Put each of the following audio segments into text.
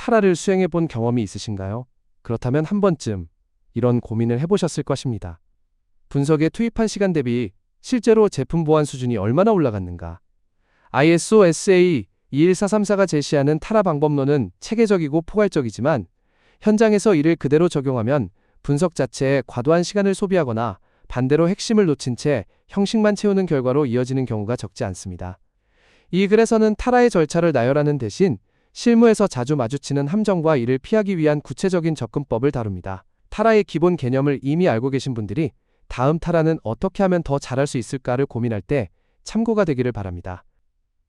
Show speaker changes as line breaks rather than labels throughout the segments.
타라를 수행해 본 경험이 있으신가요? 그렇다면 한 번쯤 이런 고민을 해보셨을 것입니다. 분석에 투입한 시간 대비 실제로 제품 보안 수준이 얼마나 올라갔는가? ISO SA 21434가 제시하는 타라 방법론은 체계적이고 포괄적이지만 현장에서 이를 그대로 적용하면 분석 자체에 과도한 시간을 소비하거나 반대로 핵심을 놓친 채 형식만 채우는 결과로 이어지는 경우가 적지 않습니다. 이 글에서는 타라의 절차를 나열하는 대신 실무에서 자주 마주치는 함정과 이를 피하기 위한 구체적인 접근법을 다룹니다. 타라의 기본 개념을 이미 알고 계신 분들이 다음 타라는 어떻게 하면 더 잘할 수 있을까를 고민할 때 참고가 되기를 바랍니다.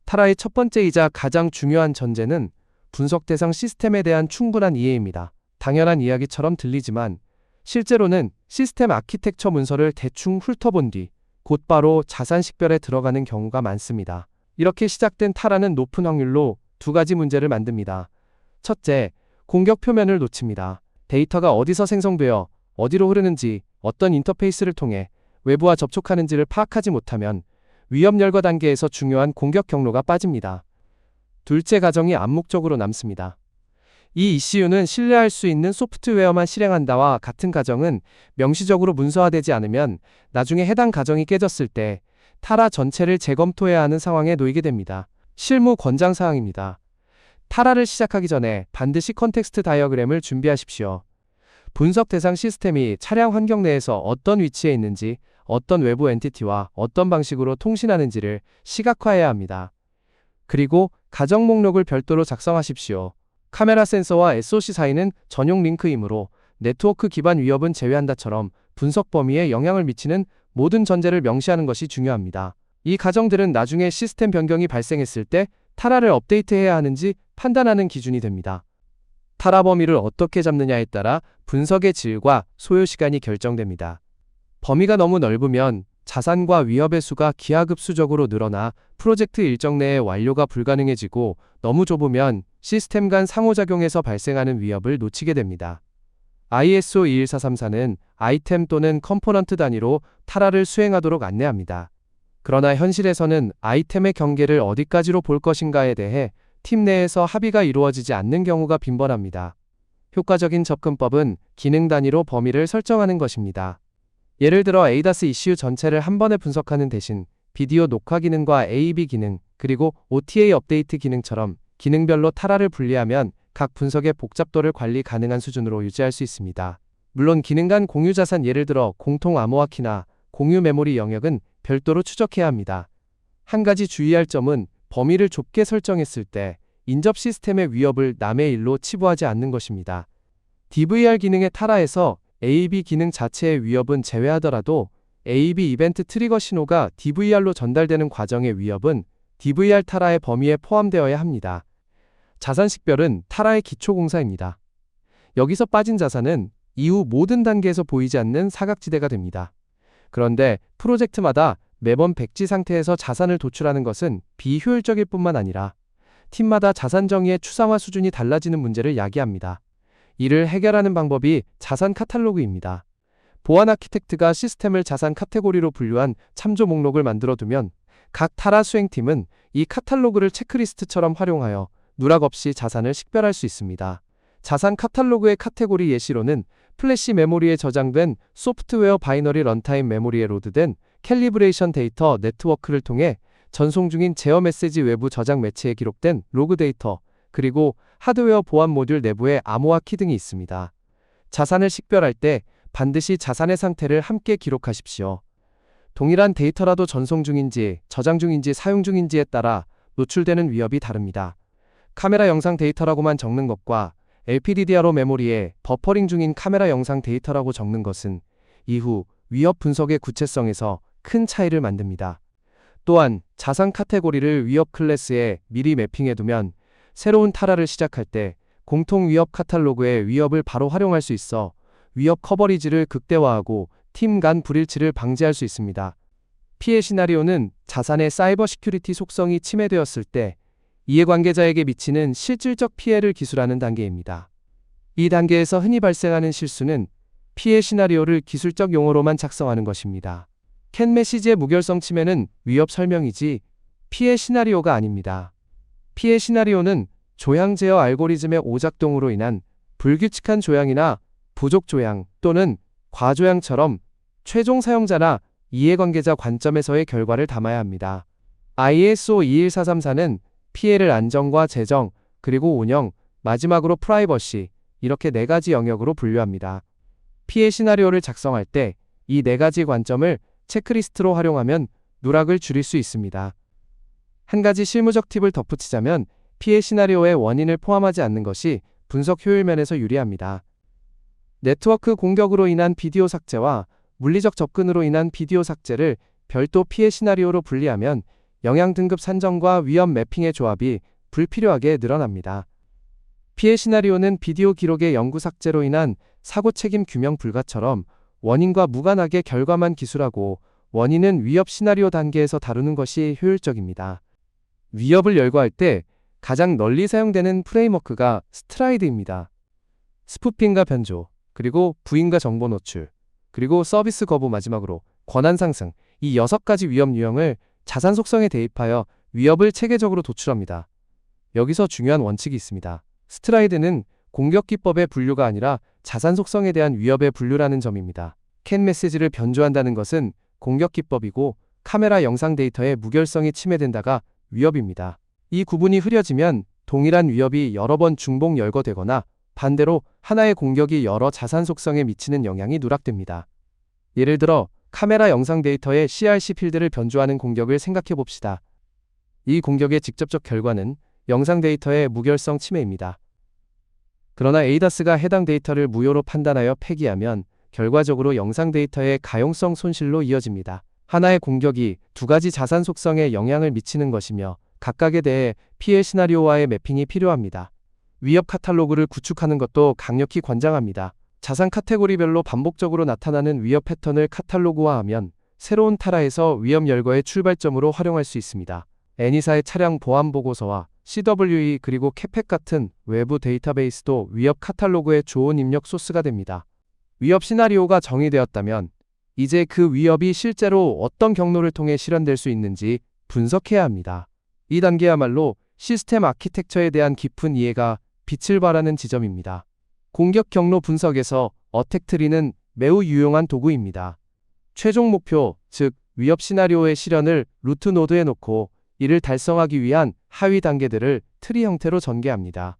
타라의 첫 번째이자 가장 중요한 전제는 분석 대상 시스템에 대한 충분한 이해입니다. 당연한 이야기처럼 들리지만 실제로는 시스템 아키텍처 문서를 대충 훑어본 뒤 곧바로 자산 식별에 들어가는 경우가 많습니다. 이렇게 시작된 타라는 높은 확률로 두 가지 문제를 만듭니다. 첫째, 공격 표면을 놓칩니다. 데이터가 어디서 생성되어 어디로 흐르는지, 어떤 인터페이스를 통해 외부와 접촉하는지를 파악하지 못하면 위협 열거 단계에서 중요한 공격 경로가 빠집니다. 둘째 과정이 암묵적으로 남습니다. 이 이슈는 신뢰할 수 있는 소프트웨어만 실행한다와 같은 과정은 명시적으로 문서화되지 않으면 나중에 해당 과정이 깨졌을 때 타라 전체를 재검토해야 하는 상황에 놓이게 됩니다. 실무 권장 사항입니다. 타라를 시작하기 전에 반드시 컨텍스트 다이어그램을 준비하십시오. 분석 대상 시스템이 차량 환경 내에서 어떤 위치에 있는지, 어떤 외부 엔티티와 어떤 방식으로 통신하는지를 시각화해야 합니다. 그리고 가정 목록을 별도로 작성하십시오. 카메라 센서와 SOC 사이는 전용 링크이므로 네트워크 기반 위협은 제외한다처럼 분석 범위에 영향을 미치는 모든 전제를 명시하는 것이 중요합니다. 이 가정들은 나중에 시스템 변경이 발생했을 때 타라를 업데이트해야 하는지 판단하는 기준이 됩니다. 타라 범위를 어떻게 잡느냐에 따라 분석의 질과 소요 시간이 결정됩니다. 범위가 너무 넓으면 자산과 위협의 수가 기하급수적으로 늘어나 프로젝트 일정 내에 완료가 불가능해지고 너무 좁으면 시스템 간 상호작용에서 발생하는 위협을 놓치게 됩니다. ISO 21434는 아이템 또는 컴포넌트 단위로 타라를 수행하도록 안내합니다. 그러나 현실에서는 아이템의 경계를 어디까지로 볼 것인가에 대해 팀 내에서 합의가 이루어지지 않는 경우가 빈번합니다. 효과적인 접근법은 기능 단위로 범위를 설정하는 것입니다. 예를 들어 ADAS 이슈 전체를 한 번에 분석하는 대신 비디오 녹화 기능과 AEB 기능, 그리고 OTA 업데이트 기능처럼 기능별로 타라를 분리하면 각 분석의 복잡도를 관리 가능한 수준으로 유지할 수 있습니다. 물론 기능 간 공유 자산, 예를 들어 공통 암호화키나 공유 메모리 영역은 별도로 추적해야 합니다. 한 가지 주의할 점은 범위를 좁게 설정했을 때 인접 시스템의 위협을 남의 일로 치부하지 않는 것입니다. DVR 기능의 타라에서 AEB 기능 자체의 위협은 제외하더라도 AEB 이벤트 트리거 신호가 DVR로 전달되는 과정의 위협은 DVR 타라의 범위에 포함되어야 합니다. 자산 식별은 타라의 기초 공사입니다. 여기서 빠진 자산은 이후 모든 단계에서 보이지 않는 사각지대가 됩니다. 그런데 프로젝트마다 매번 백지 상태에서 자산을 도출하는 것은 비효율적일 뿐만 아니라 팀마다 자산 정의의 추상화 수준이 달라지는 문제를 야기합니다. 이를 해결하는 방법이 자산 카탈로그입니다. 보안 아키텍트가 시스템을 자산 카테고리로 분류한 참조 목록을 만들어두면 각 타라 수행팀은 이 카탈로그를 체크리스트처럼 활용하여 누락 없이 자산을 식별할 수 있습니다. 자산 카탈로그의 카테고리 예시로는 플래시 메모리에 저장된 소프트웨어 바이너리 런타임 메모리에 로드된 캘리브레이션 데이터 네트워크를 통해 전송 중인 제어 메시지 외부 저장 매체에 기록된 로그 데이터, 그리고 하드웨어 보안 모듈 내부의 암호화 키 등이 있습니다. 자산을 식별할 때 반드시 자산의 상태를 함께 기록하십시오. 동일한 데이터라도 전송 중인지, 저장 중인지, 사용 중인지에 따라 노출되는 위협이 다릅니다. 카메라 영상 데이터라고만 적는 것과 LPDDR5 메모리에 버퍼링 중인 카메라 영상 데이터라고 적는 것은 이후 위협 분석의 구체성에서 큰 차이를 만듭니다. 또한 자산 카테고리를 위협 클래스에 미리 매핑해두면 새로운 타라를 시작할 때 공통 위협 카탈로그의 위협을 바로 활용할 수 있어 위협 커버리지를 극대화하고 팀 간 불일치를 방지할 수 있습니다. 피해 시나리오는 자산의 사이버 시큐리티 속성이 침해되었을 때 이해관계자에게 미치는 실질적 피해를 기술하는 단계입니다. 이 단계에서 흔히 발생하는 실수는 피해 시나리오를 기술적 용어로만 작성하는 것입니다. 캔 메시지의 무결성 침해는 위협 설명이지 피해 시나리오가 아닙니다. 피해 시나리오는 조향 제어 알고리즘의 오작동으로 인한 불규칙한 조향이나 부족 조향 또는 과조향처럼 최종 사용자나 이해관계자 관점에서의 결과를 담아야 합니다. ISO 21434는 피해를 안정과 재정, 그리고 운영, 마지막으로 프라이버시, 이렇게 4가지 영역으로 분류합니다. 피해 시나리오를 작성할 때 이 4가지 관점을 체크리스트로 활용하면 누락을 줄일 수 있습니다. 한 가지 실무적 팁을 덧붙이자면 피해 시나리오의 원인을 포함하지 않는 것이 분석 효율 면에서 유리합니다. 네트워크 공격으로 인한 비디오 삭제와 물리적 접근으로 인한 비디오 삭제를 별도 피해 시나리오로 분리하면 영향 등급 산정과 위험 매핑의 조합이 불필요하게 늘어납니다. 피해 시나리오는 비디오 기록의 영구 삭제로 인한 사고 책임 규명 불가처럼 원인과 무관하게 결과만 기술하고 원인은 위협 시나리오 단계에서 다루는 것이 효율적입니다. 위협을 열거할 때 가장 널리 사용되는 프레임워크가 스트라이드입니다. 스푸핑과 변조, 그리고 부인과 정보 노출, 그리고 서비스 거부 마지막으로 권한 상승, 이 6가지 위협 유형을 자산 속성에 대입하여 위협을 체계적으로 도출합니다. 여기서 중요한 원칙이 있습니다. 스트라이드는 공격 기법의 분류가 아니라 자산 속성에 대한 위협의 분류라는 점입니다. 캔 메시지를 변조한다는 것은 공격 기법이고 카메라 영상 데이터의 무결성이 침해된다가 위협입니다. 이 구분이 흐려지면 동일한 위협이 여러 번 중복 열거되거나 반대로 하나의 공격이 여러 자산 속성에 미치는 영향이 누락됩니다. 예를 들어 카메라 영상 데이터의 CRC 필드를 변조하는 공격을 생각해 봅시다. 이 공격의 직접적 결과는 영상 데이터의 무결성 침해입니다. 그러나 에이다스가 해당 데이터를 무효로 판단하여 폐기하면 결과적으로 영상 데이터의 가용성 손실로 이어집니다. 하나의 공격이 2가지 자산 속성에 영향을 미치는 것이며 각각에 대해 피해 시나리오와의 매핑이 필요합니다. 위협 카탈로그를 구축하는 것도 강력히 권장합니다. 자산 카테고리별로 반복적으로 나타나는 위협 패턴을 카탈로그화하면 새로운 타라에서 위험 열거의 출발점으로 활용할 수 있습니다. N이사의 차량 보안 보고서와 CWE 그리고 캐펫 같은 외부 데이터베이스도 위협 카탈로그의 좋은 입력 소스가 됩니다. 위협 시나리오가 정의되었다면 이제 그 위협이 실제로 어떤 경로를 통해 실현될 수 있는지 분석해야 합니다. 이 단계야말로 시스템 아키텍처에 대한 깊은 이해가 빛을 발하는 지점입니다. 공격 경로 분석에서 어택트리는 매우 유용한 도구입니다. 최종 목표, 즉 위협 시나리오의 실현을 루트 노드에 놓고 이를 달성하기 위한 하위 단계들을 트리 형태로 전개합니다.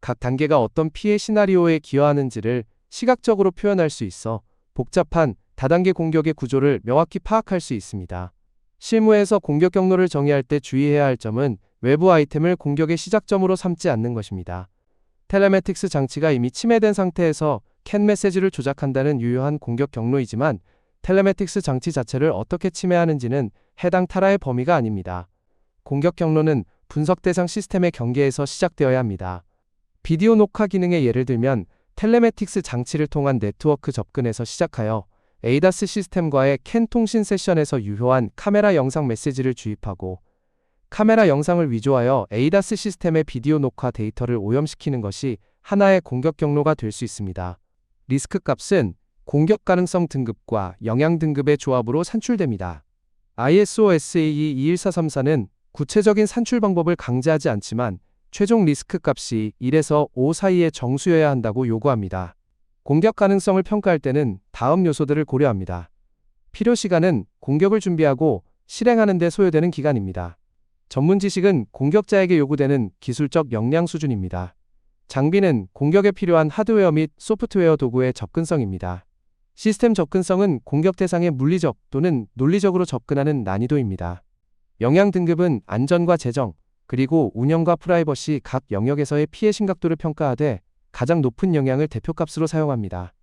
각 단계가 어떤 피해 시나리오에 기여하는지를 시각적으로 표현할 수 있어 복잡한 다단계 공격의 구조를 명확히 파악할 수 있습니다. 실무에서 공격 경로를 정의할 때 주의해야 할 점은 외부 아이템을 공격의 시작점으로 삼지 않는 것입니다. 텔레매틱스 장치가 이미 침해된 상태에서 캔 메시지를 조작한다는 유효한 공격 경로이지만 텔레매틱스 장치 자체를 어떻게 침해하는지는 해당 타라의 범위가 아닙니다. 공격 경로는 분석 대상 시스템의 경계에서 시작되어야 합니다. 비디오 녹화 기능의 예를 들면 텔레매틱스 장치를 통한 네트워크 접근에서 시작하여 에이다스 시스템과의 캔 통신 세션에서 유효한 카메라 영상 메시지를 주입하고 카메라 영상을 위조하여 에이다스 시스템의 비디오 녹화 데이터를 오염시키는 것이 하나의 공격 경로가 될 수 있습니다. 리스크 값은 공격 가능성 등급과 영향 등급의 조합으로 산출됩니다. ISO SAE 21434는 구체적인 산출 방법을 강제하지 않지만 최종 리스크 값이 1에서 5 사이의 정수여야 한다고 요구합니다. 공격 가능성을 평가할 때는 다음 요소들을 고려합니다. 필요 시간은 공격을 준비하고 실행하는 데 소요되는 기간입니다. 전문 지식은 공격자에게 요구되는 기술적 역량 수준입니다. 장비는 공격에 필요한 하드웨어 및 소프트웨어 도구의 접근성입니다. 시스템 접근성은 공격 대상에 물리적 또는 논리적으로 접근하는 난이도입니다. 영향 등급은 안전과 재정, 그리고 운영과 프라이버시 각 영역에서의 피해 심각도를 평가하되 가장 높은 영향을 대표값으로 사용합니다.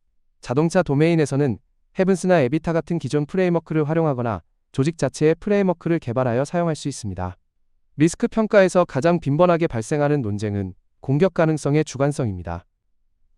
자동차 도메인에서는 헤븐스나 에비타 같은 기존 프레임워크를 활용하거나 조직 자체의 프레임워크를 개발하여 사용할 수 있습니다. 리스크 평가에서 가장 빈번하게 발생하는 논쟁은 공격 가능성의 주관성입니다.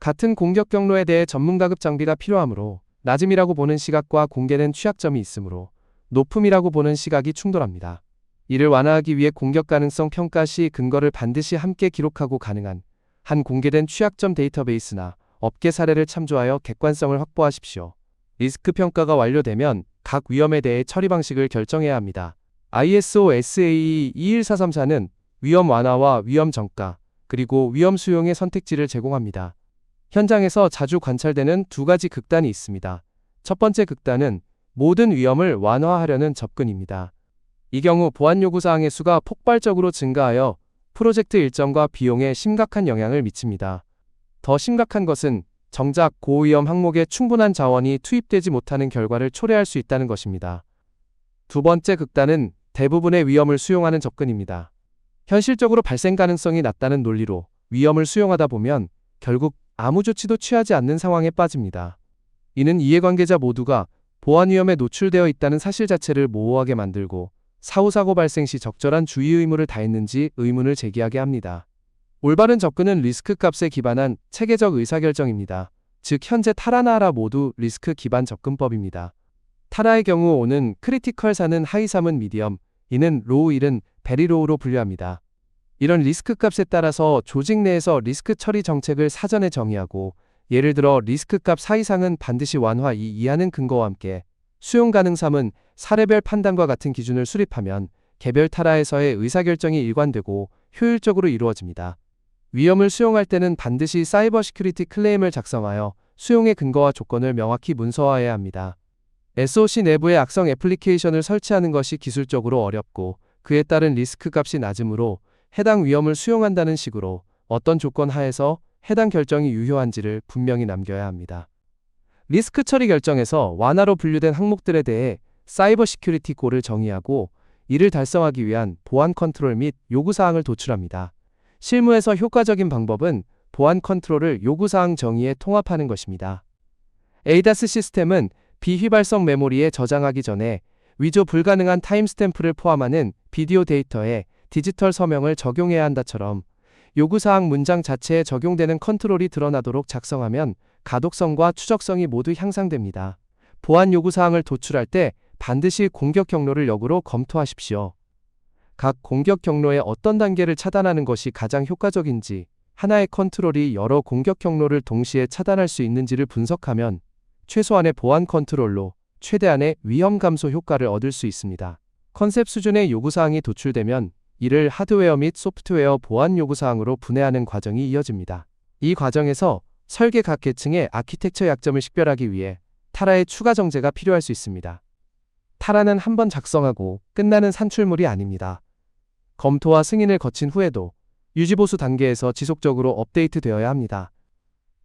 같은 공격 경로에 대해 전문가급 장비가 필요하므로 낮음이라고 보는 시각과 공개된 취약점이 있으므로 높음이라고 보는 시각이 충돌합니다. 이를 완화하기 위해 공격 가능성 평가 시 근거를 반드시 함께 기록하고 가능한 한 공개된 취약점 데이터베이스나 업계 사례를 참조하여 객관성을 확보하십시오. 리스크 평가가 완료되면 각 위험에 대해 처리 방식을 결정해야 합니다. ISO SAE 21434는 위험 완화와 위험 전가, 그리고 위험 수용의 선택지를 제공합니다. 현장에서 자주 관찰되는 두 가지 극단이 있습니다. 첫 번째 극단은 모든 위험을 완화하려는 접근입니다. 이 경우 보안 요구사항의 수가 폭발적으로 증가하여 프로젝트 일정과 비용에 심각한 영향을 미칩니다. 더 심각한 것은 정작 고위험 항목에 충분한 자원이 투입되지 못하는 결과를 초래할 수 있다는 것입니다. 두 번째 극단은 대부분의 위험을 수용하는 접근입니다. 현실적으로 발생 가능성이 낮다는 논리로 위험을 수용하다 보면 결국 아무 조치도 취하지 않는 상황에 빠집니다. 이는 이해관계자 모두가 보안 위험에 노출되어 있다는 사실 자체를 모호하게 만들고 사후 사고 발생 시 적절한 주의 의무를 다했는지 의문을 제기하게 합니다. 올바른 접근은 리스크 값에 기반한 체계적 의사결정입니다. 즉 현재 타라나 하라 모두 리스크 기반 접근법입니다. 타라의 경우 O는 크리티컬, 4는 하이, 3은 미디엄, 이는 로우, 1은 베리 로우로 분류합니다. 이런 리스크 값에 따라서 조직 내에서 리스크 처리 정책을 사전에 정의하고, 예를 들어 리스크 값 4 이상은 반드시 완화, 2 이하는 근거와 함께 수용 가능 3은 사례별 판단과 같은 기준을 수립하면 개별 타라에서의 의사결정이 일관되고 효율적으로 이루어집니다. 위험을 수용할 때는 반드시 사이버 시큐리티 클레임을 작성하여 수용의 근거와 조건을 명확히 문서화해야 합니다. SOC 내부에 악성 애플리케이션을 설치하는 것이 기술적으로 어렵고 그에 따른 리스크 값이 낮으므로 해당 위험을 수용한다는 식으로 어떤 조건 하에서 해당 결정이 유효한지를 분명히 남겨야 합니다. 리스크 처리 결정에서 완화로 분류된 항목들에 대해 사이버 시큐리티 골을 정의하고 이를 달성하기 위한 보안 컨트롤 및 요구사항을 도출합니다. 실무에서 효과적인 방법은 보안 컨트롤을 요구사항 정의에 통합하는 것입니다. ADAS 시스템은 비휘발성 메모리에 저장하기 전에 위조 불가능한 타임스탬프를 포함하는 비디오 데이터에 디지털 서명을 적용해야 한다처럼 요구사항 문장 자체에 적용되는 컨트롤이 드러나도록 작성하면 가독성과 추적성이 모두 향상됩니다. 보안 요구사항을 도출할 때 반드시 공격 경로를 역으로 검토하십시오. 각 공격 경로의 어떤 단계를 차단하는 것이 가장 효과적인지, 하나의 컨트롤이 여러 공격 경로를 동시에 차단할 수 있는지를 분석하면 최소한의 보안 컨트롤로 최대한의 위험 감소 효과를 얻을 수 있습니다. 컨셉 수준의 요구사항이 도출되면 이를 하드웨어 및 소프트웨어 보안 요구사항으로 분해하는 과정이 이어집니다. 이 과정에서 설계 각 계층의 아키텍처 약점을 식별하기 위해 타라의 추가 정제가 필요할 수 있습니다. 타라는 한번 작성하고 끝나는 산출물이 아닙니다. 검토와 승인을 거친 후에도 유지보수 단계에서 지속적으로 업데이트되어야 합니다.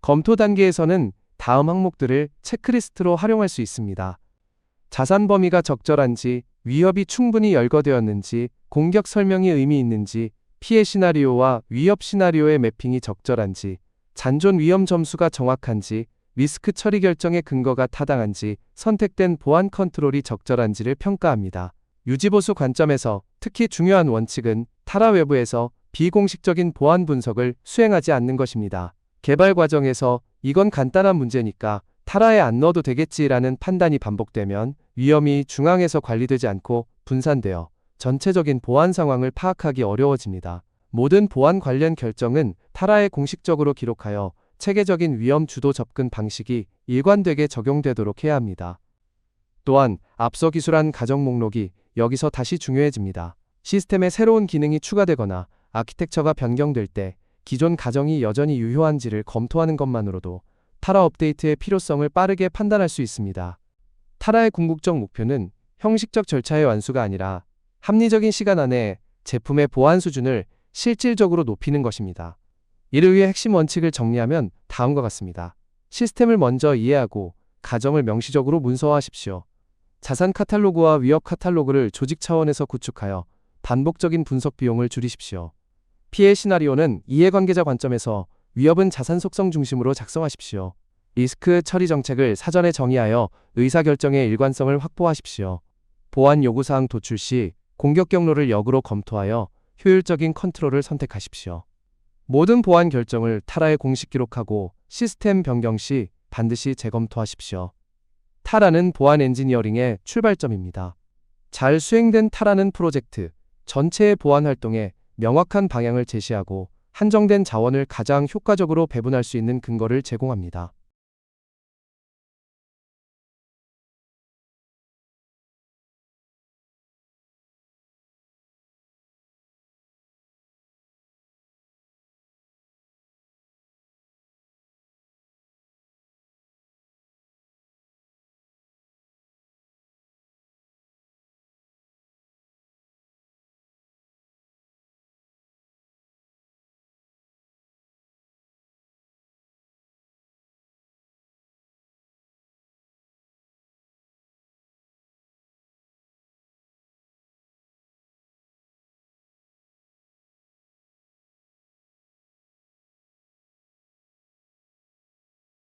검토 단계에서는 다음 항목들을 체크리스트로 활용할 수 있습니다. 자산 범위가 적절한지, 위협이 충분히 열거되었는지, 공격 설명이 의미 있는지, 피해 시나리오와 위협 시나리오의 매핑이 적절한지, 잔존 위험 점수가 정확한지, 리스크 처리 결정의 근거가 타당한지, 선택된 보안 컨트롤이 적절한지를 평가합니다. 유지보수 관점에서 특히 중요한 원칙은 타라 외부에서 비공식적인 보안 분석을 수행하지 않는 것입니다. 개발 과정에서 이건 간단한 문제니까 타라에 안 넣어도 되겠지라는 판단이 반복되면 위험이 중앙에서 관리되지 않고 분산되어 전체적인 보안 상황을 파악하기 어려워집니다. 모든 보안 관련 결정은 타라에 공식적으로 기록하여 체계적인 위험 주도 접근 방식이 일관되게 적용되도록 해야 합니다. 또한 앞서 기술한 가정 목록이 여기서 다시 중요해집니다. 시스템에 새로운 기능이 추가되거나 아키텍처가 변경될 때 기존 가정이 여전히 유효한지를 검토하는 것만으로도 타라 업데이트의 필요성을 빠르게 판단할 수 있습니다. 타라의 궁극적 목표는 형식적 절차의 완수가 아니라 합리적인 시간 안에 제품의 보안 수준을 실질적으로 높이는 것입니다. 이를 위해 핵심 원칙을 정리하면 다음과 같습니다. 시스템을 먼저 이해하고 가정을 명시적으로 문서화하십시오. 자산 카탈로그와 위협 카탈로그를 조직 차원에서 구축하여 반복적인 분석 비용을 줄이십시오. 피해 시나리오는 이해관계자 관점에서 위협은 자산 속성 중심으로 작성하십시오. 리스크 처리 정책을 사전에 정의하여 의사결정의 일관성을 확보하십시오. 보안 요구사항 도출 시 공격 경로를 역으로 검토하여 효율적인 컨트롤을 선택하십시오. 모든 보안 결정을 타라에 공식 기록하고 시스템 변경 시 반드시 재검토하십시오. 타라는 보안 엔지니어링의 출발점입니다. 잘 수행된 타라는 프로젝트 전체의 보안 활동에 명확한 방향을 제시하고 한정된 자원을 가장 효과적으로 배분할 수 있는 근거를 제공합니다.